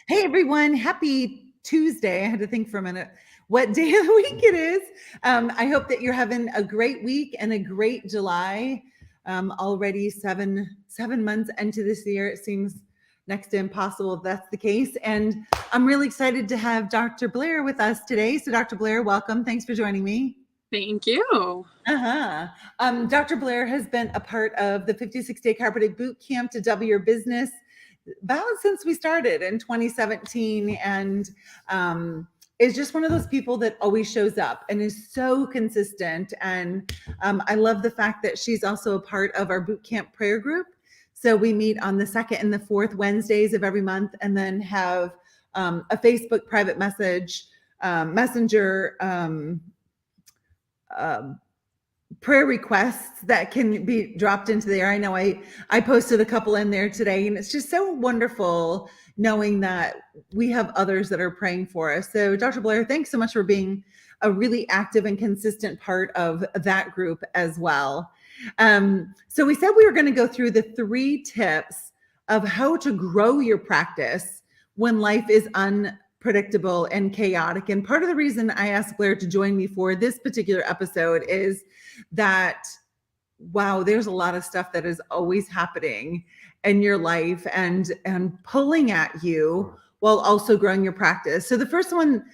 Hey everyone, happy Tuesday. I had to think for a minute what day of the week it is. I hope that you're having a great week and a great July. Already seven months into this year. It seems next to impossible if that's the case. And I'm really excited to have Dr. Blair with us today. So Dr. Blair, welcome. Thanks for joining me. Thank you. Dr. Blair has been a part of the 56-day chiropractic boot camp to double your business about since we started in 2017, and is just one of those people that always shows up and is so consistent. And I love the fact that she's also a part of our boot camp prayer group. So we meet on the second and the fourth Wednesdays of every month, and then have a Facebook private messenger prayer requests that can be dropped into there. I know I posted a couple in there today, and it's just so wonderful knowing that we have others that are praying for us. So Dr. Blair, thanks so much for being a really active and consistent part of that group as well. So we said we were going to go through the 3 tips of how to grow your practice when life is unpredictable and chaotic. And part of the reason I asked Blair to join me for this particular episode is that, wow, there's a lot of stuff that is always happening in your life and pulling at you while also growing your practice. So the first one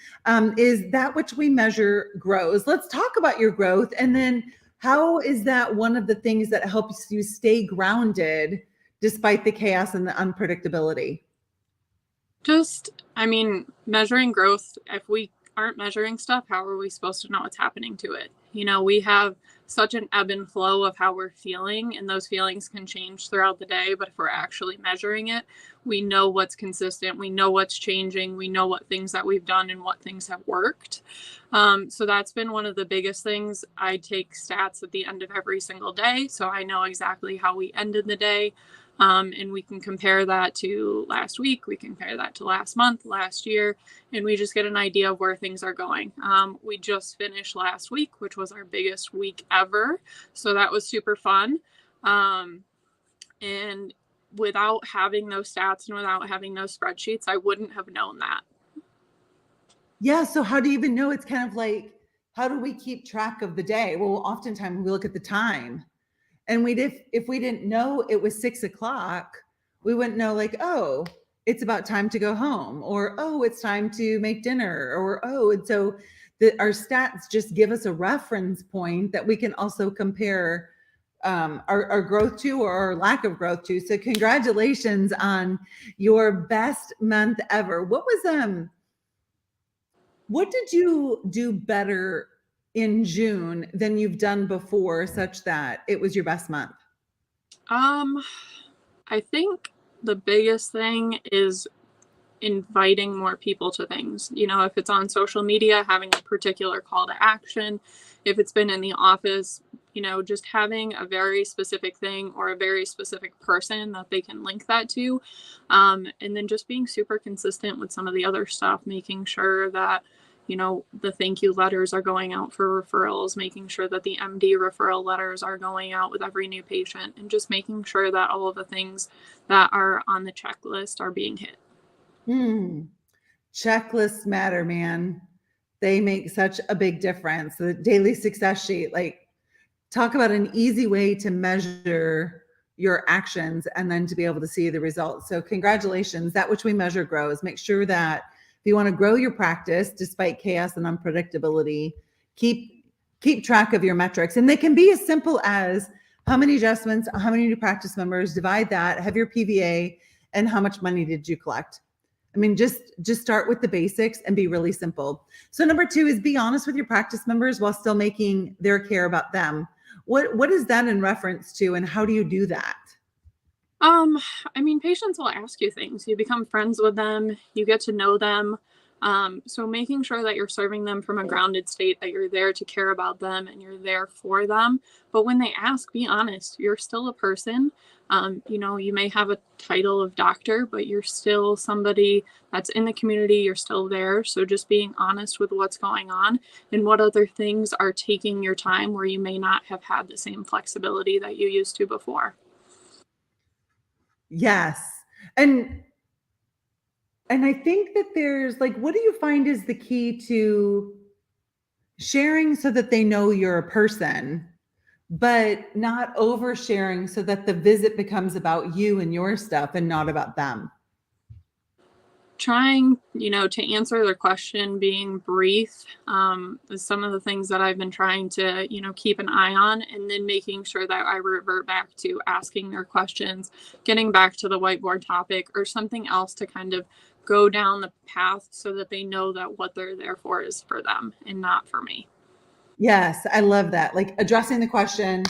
is that which we measure grows. Let's talk about your growth, and then how is that one of the things that helps you stay grounded despite the chaos and the unpredictability? Measuring growth, if we aren't measuring stuff, how are we supposed to know what's happening to it? We have such an ebb and flow of how we're feeling, and those feelings can change throughout the day. But if we're actually measuring it, we know what's consistent, we know what's changing, we know what things that we've done and what things have worked. So that's been one of the biggest things. I take stats at the end of every single day, so I know exactly how we ended the day. And we can compare that to last week, we compare that to last month, last year, and we just get an idea of where things are going. We just finished last week, which was our biggest week ever. So that was super fun. And without having those stats and without having those spreadsheets, I wouldn't have known that. Yeah. So how do you even know? It's kind of like, how do we keep track of the day? Well, oftentimes we look at the time. And if we didn't know it was 6 o'clock, we wouldn't know, like, oh, it's about time to go home, or oh, it's time to make dinner, or oh, and so our stats just give us a reference point that we can also compare our growth to, or our lack of growth to. So congratulations on your best month ever. What did you do better in June than you've done before, such that it was your best month? I think the biggest thing is inviting more people to things. If it's on social media, having a particular call to action. If it's been in the office, just having a very specific thing or a very specific person that they can link that to. And then just being super consistent with some of the other stuff, making sure that the thank you letters are going out for referrals, making sure that the MD referral letters are going out with every new patient, and just making sure that all of the things that are on the checklist are being hit. Checklists matter, man. They make such a big difference. The daily success sheet, like, talk about an easy way to measure your actions and then to be able to see the results. So congratulations. That which we measure grows. Make sure that if you want to grow your practice despite chaos and unpredictability, keep track of your metrics. And they can be as simple as how many adjustments, how many new practice members, divide that, have your PVA, and how much money did you collect? I mean, just start with the basics and be really simple. So number 2 is be honest with your practice members while still making their care about them. What is that in reference to, and how do you do that? Patients will ask you things. You become friends with them, you get to know them. So making sure that you're serving them from a grounded state, that you're there to care about them and you're there for them. But when they ask, be honest. You're still a person. You may have a title of doctor, but you're still somebody that's in the community. You're still there. So just being honest with what's going on and what other things are taking your time where you may not have had the same flexibility that you used to before. Yes. And And I think that there's like, what do you find is the key to sharing so that they know you're a person, but not oversharing so that the visit becomes about you and your stuff and not about them? Trying, to answer their question, being brief, is some of the things that I've been trying to, keep an eye on, and then making sure that I revert back to asking their questions, getting back to the whiteboard topic or something else to kind of go down the path so that they know that what they're there for is for them and not for me. Yes, I love that. Like addressing the question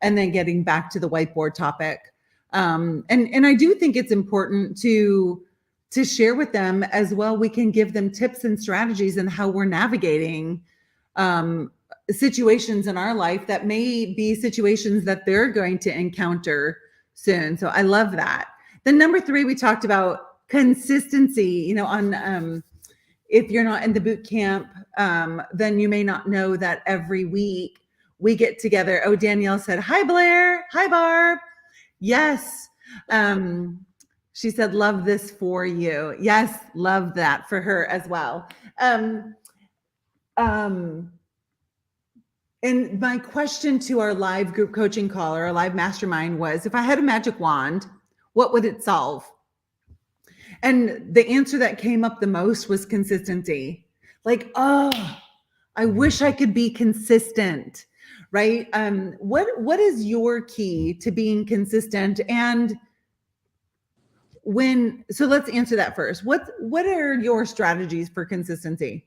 and then getting back to the whiteboard topic. And I do think it's important to share with them as well. We can give them tips and strategies and how we're navigating um, situations in our life that may be situations that they're going to encounter soon. So I love that. Then number 3, we talked about consistency. On if you're not in the boot camp, then you may not know that every week we get together. Oh, Danielle said, "Hi, Blair. Hi, Barb." Yes. She said, "Love this for you." Yes, love that for her as well. Um, um, and my question to our live group coaching call or our live mastermind was, if I had a magic wand, what would it solve? And the answer that came up the most was consistency. Like, oh, I wish I could be consistent, right? What is your key to being consistent? And so let's answer that first. What are your strategies for consistency?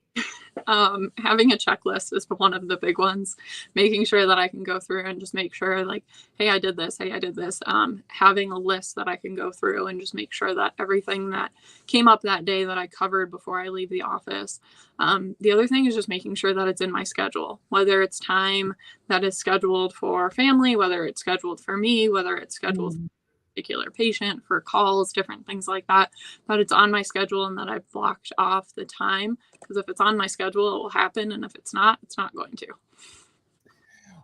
Having a checklist is one of the big ones, making sure that I can go through and just make sure, like, hey, I did this, hey, I did this. Having a list that I can go through and just make sure that everything that came up that day that I covered before I leave the office. The other thing is just making sure that it's in my schedule, whether it's time that is scheduled for family, whether it's scheduled for me, whether it's scheduled for a particular patient, for calls, different things like that it's on my schedule and that I've blocked off the time, because if it's on my schedule, it will happen, and if it's not going to.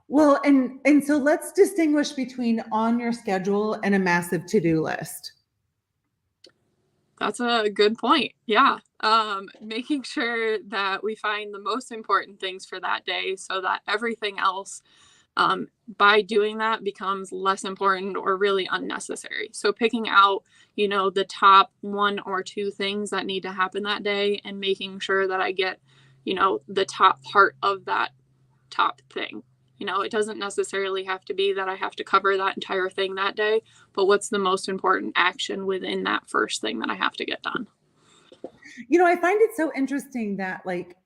Well, and so let's distinguish between on your schedule and a massive to-do list. That's a good point. Yeah. Making sure that we find the most important things for that day so that everything else, by doing that, becomes less important or really unnecessary. So picking out, the top 1 or 2 things that need to happen that day and making sure that I get, the top part of that top thing. It doesn't necessarily have to be that I have to cover that entire thing that day, but what's the most important action within that first thing that I have to get done? I find it so interesting that like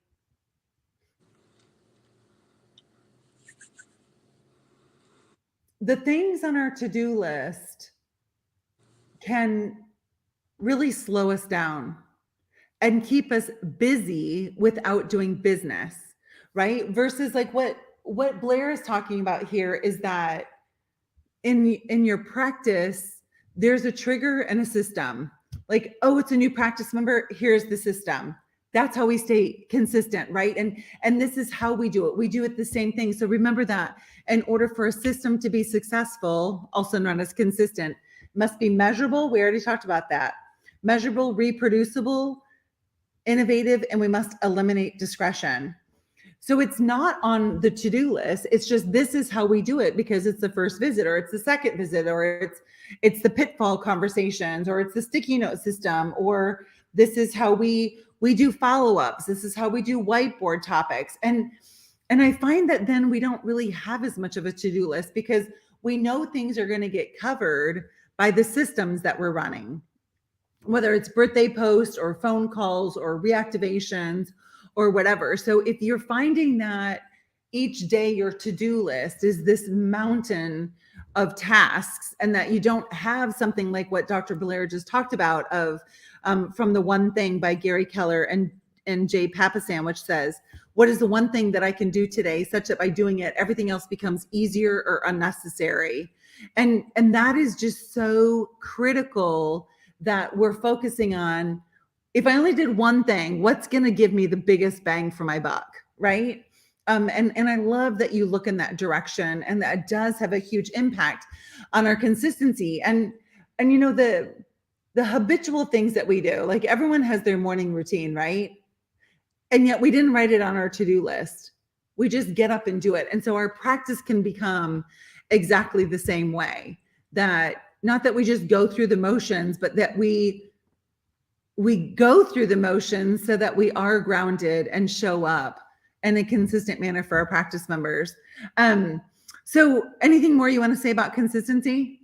the things on our to-do list can really slow us down and keep us busy without doing business, right? Versus like what Blair is talking about here is that in your practice, there's a trigger and a system. Like, oh, it's a new practice member, here's the system. That's how we stay consistent, right? And this is how we do it. We do it the same thing. So remember that in order for a system to be successful, also known as consistent, must be measurable. We already talked about that. Measurable, reproducible, innovative, and we must eliminate discretion. So it's not on the to-do list. It's just this is how we do it because it's the first visit or it's the second visit or it's the pitfall conversations or it's the sticky note system or this is how we do follow-ups. This is how we do whiteboard topics. And I find that then we don't really have as much of a to-do list because we know things are going to get covered by the systems that we're running, whether it's birthday posts or phone calls or reactivations or whatever. So if you're finding that each day your to-do list is this mountain of tasks and that you don't have something like what Dr. Blair just talked about of from the One Thing by Gary Keller and Jay Papasan, which says, what is the one thing that I can do today such that by doing it, everything else becomes easier or unnecessary? And that is just so critical that we're focusing on. If I only did one thing, what's going to give me the biggest bang for my buck, right? And I love that you look in that direction, and that does have a huge impact on our consistency. And the the habitual things that we do. Like everyone has their morning routine, right? And yet we didn't write it on our to-do list. We just get up and do it. And so our practice can become exactly the same way. That not that we just go through the motions, but that we go through the motions so that we are grounded and show up in a consistent manner for our practice members. So anything more you want to say about consistency?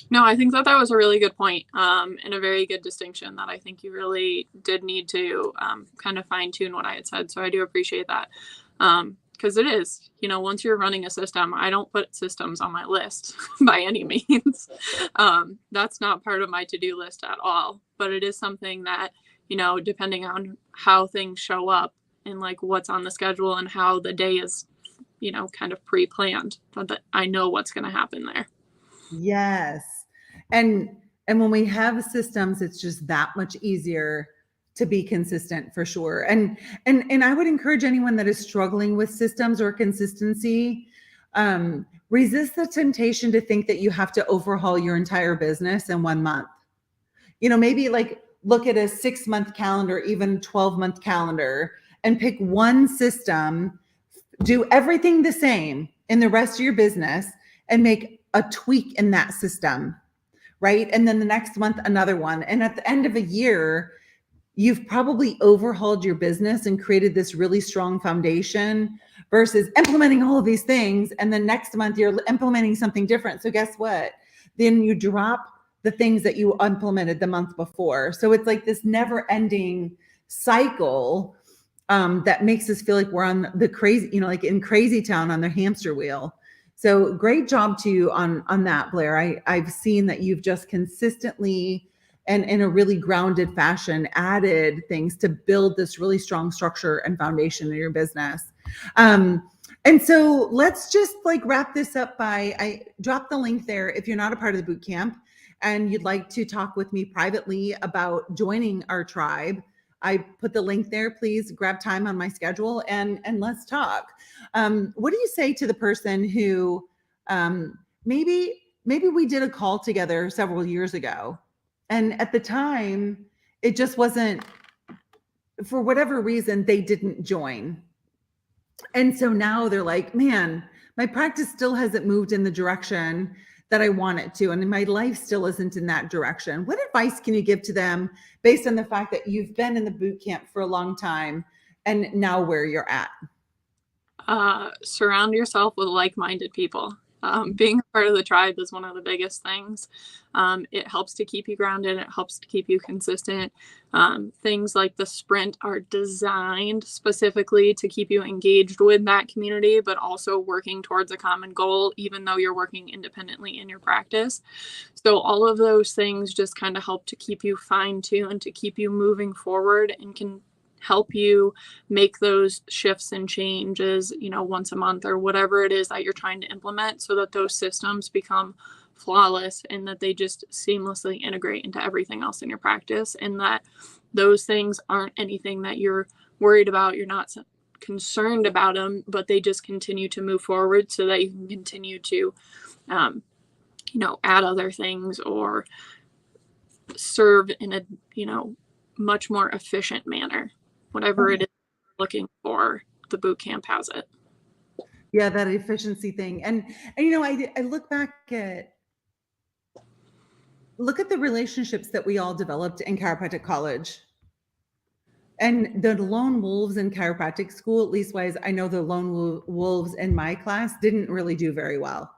No, I think that that was a really good point, and a very good distinction that I think you really did need to kind of fine tune what I had said. So I do appreciate that. Because it is, once you're running a system, I don't put systems on my list by any means. That's not part of my to-do list at all. But it is something that, depending on how things show up and like what's on the schedule and how the day is, kind of pre-planned, that I know what's going to happen there. Yes. And when we have systems, it's just that much easier to be consistent for sure. And I would encourage anyone that is struggling with systems or consistency, resist the temptation to think that you have to overhaul your entire business in 1 month. Maybe like look at a 6-month calendar, even 12-month calendar, and pick one system, do everything the same in the rest of your business, and make a tweak in that system, right? And then the next month, another one. And at the end of a year, you've probably overhauled your business and created this really strong foundation versus implementing all of these things. And then next month you're implementing something different. So guess what? Then you drop the things that you implemented the month before. So it's like this never ending cycle that makes us feel like we're on the crazy, like in crazy town on the hamster wheel. So great job to you on that, Blair. I've seen that you've just consistently and in a really grounded fashion added things to build this really strong structure and foundation in your business. And so let's just like wrap this up by, I dropped the link there. If you're not a part of the boot camp and you'd like to talk with me privately about joining our tribe, I put the link there. Please grab time on my schedule and let's talk. What do you say to the person who maybe we did a call together several years ago, and at the time it just wasn't, for whatever reason, they didn't join. And so now they're like, man, my practice still hasn't moved in the direction that I want it to. And my life still isn't in that direction. What advice can you give to them based on the fact that you've been in the boot camp for a long time and now where you're at? Surround yourself with like-minded people. Being a part of the tribe is one of the biggest things. It helps to keep you grounded. It helps to keep you consistent. Things like the sprint are designed specifically to keep you engaged with that community, but also working towards a common goal, even though you're working independently in your practice. So all of those things just kind of help to keep you fine-tuned, to keep you moving forward, and can help you make those shifts and changes, once a month or whatever it is that you're trying to implement, so that those systems become flawless and that they just seamlessly integrate into everything else in your practice, and that those things aren't anything that you're worried about. You're not concerned about them, but they just continue to move forward so that you can continue to, add other things or serve in a, much more efficient manner. Whatever it is you're looking for, the boot camp has it. Yeah, that efficiency thing. And I look back at the relationships that we all developed in chiropractic college. And the lone wolves in chiropractic school, at least wise, I know the lone wolves in my class didn't really do very well.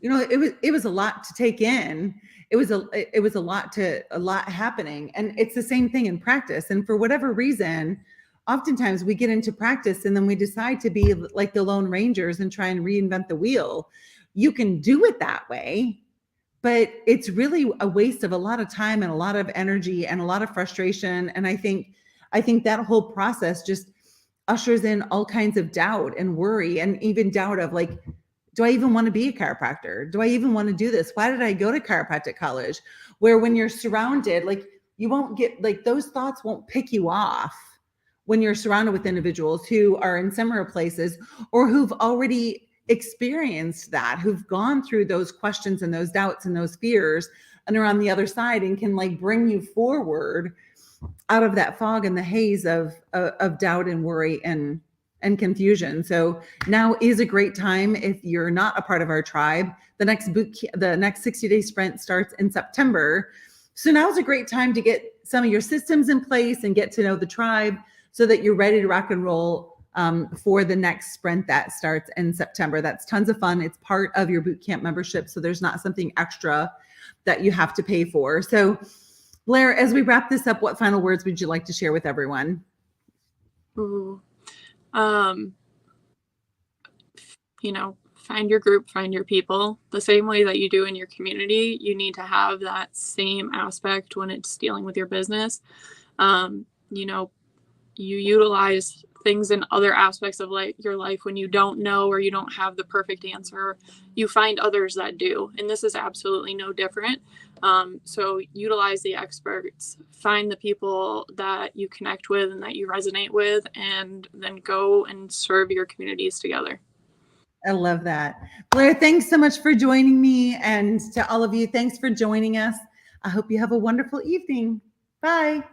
It was a lot to take in. It was a lot happening. And it's the same thing in practice. And for whatever reason, oftentimes we get into practice and then we decide to be like the Lone Rangers and try and reinvent the wheel. You can do it that way, but it's really a waste of a lot of time and a lot of energy and a lot of frustration. And I think that whole process just ushers in all kinds of doubt and worry, and even doubt of like, do I even want to be a chiropractor? Do I even want to do this? Why did I go to chiropractic college? Where when you're surrounded, like you won't get, like those thoughts won't pick you off when you're surrounded with individuals who are in similar places or who've already experienced that, who've gone through those questions and those doubts and those fears and are on the other side and can like bring you forward out of that fog and the haze of doubt and worry and confusion. So now is a great time. If you're not a part of our tribe, the next 60-day sprint starts in September. So now is a great time to get some of your systems in place and get to know the tribe so that you're ready to rock and roll for the next sprint that starts in September. That's tons of fun. It's part of your boot camp membership, so there's not something extra that you have to pay for. So Blair, as we wrap this up, what final words would you like to share with everyone? Ooh. You know, find your group, find your people. The same way that you do in your community, you need to have that same aspect when it's dealing with your business. You know, you utilize things in other aspects of your life when you don't know or you don't have the perfect answer. You find others that do, and this is absolutely no different. So utilize the experts, find the people that you connect with and that you resonate with, and then go and serve your communities together. I love that. Blair, thanks so much for joining me, and to all of you, thanks for joining us. I hope you have a wonderful evening. Bye.